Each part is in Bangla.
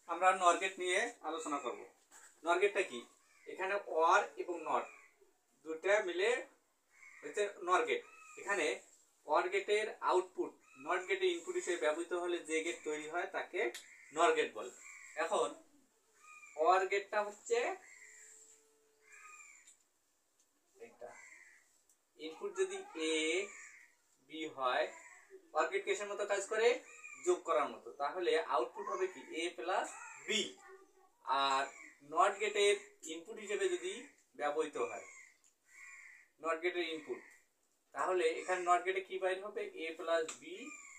আমরা নর গেট নিয়ে আলোচনা করব। নর গেটটা কি? এখানে অর এবং নট দুটো মিলে হচ্ছে নর গেট। এখানে অর গেটের আউটপুট নট গেটের ইনপুট হিসেবে ব্যবহৃত হলে যে গেট তৈরি হয় তাকে নর গেট বলে। এখন অর গেটটা হচ্ছে এটা, ইনপুট যদি এ বি হয়, অর গেট কিসের মতো কাজ করে? যোগ করার মতো। তাহলে আউটপুট হবে কি? এ প্লাস বি। আর নট গেটের ইনপুট হিসেবে যদি ব্যবহৃত হয় নট গেটের ইনপুট, তাহলে এখানে নট গেটে কি বাইর হবে? এ প্লাস বি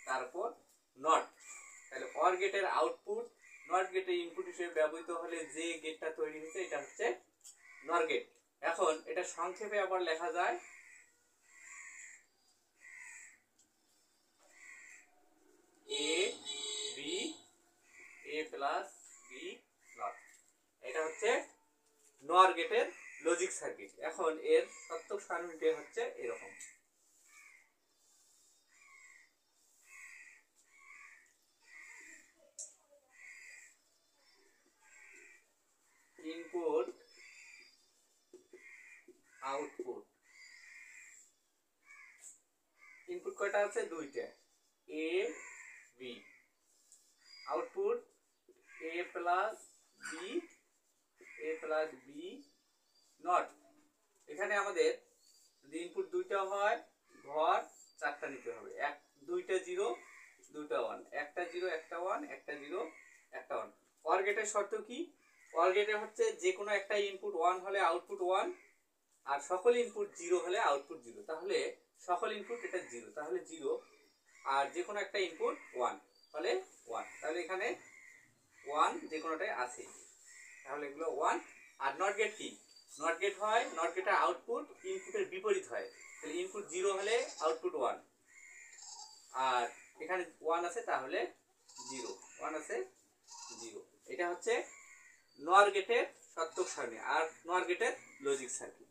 তারপর নট। তাহলে অর গেটের আউটপুট নট গেটের ইনপুট হিসেবে ব্যবহৃত হলে যে গেটটা তৈরি হয়েছে এটা হচ্ছে নর গেট। এখন এটা সংক্ষেপে আবার লেখা যায় A B A plus B not. এটা হচ্ছে নর গেটের লজিক সার্কিট। এখন এর সত্যক সারণীটি হচ্ছে এরকম। ইনপুট আউটপুট, ইনপুট কয়টা আছে? দুইটা, A B. Output A plus B not. এখানে আমাদের যদি ইনপুট দুইটা হয়, ঘর চারটা নিতে হবে। এক দুইটা জিরো দুইটা ওয়ান, একটা জিরো একটা ওয়ান, একটা জিরো একটা ওয়ান। অর গেটের শর্ত কি? অর গেটে হচ্ছে যে কোনো একটা ইনপুট ওয়ান হলে আউটপুট ওয়ান, আর সকল ইনপুট জিরো হলে আউটপুট জিরো। তাহলে সকল ইনপুট এটা জিরো, তাহলে জিরো। আর যে কোনো একটা ইনপুট ওয়ান হলে ওয়ান, তাহলে এখানে ওয়ান যে কোনোটাই আছে, তাহলে এগুলো ওয়ান। আর নট গেট কি? নট গেট হয়, নট গেটের আউটপুট ইনপুটের বিপরীত হয়। তাহলে ইনপুট জিরো হলে আউটপুট ওয়ান, আর এখানে ওয়ান আছে তাহলে জিরো, ওয়ান আছে জিরো। এটা হচ্ছে নর গেটের সত্যক সারণী আর নর গেটের লজিক সার্কিট।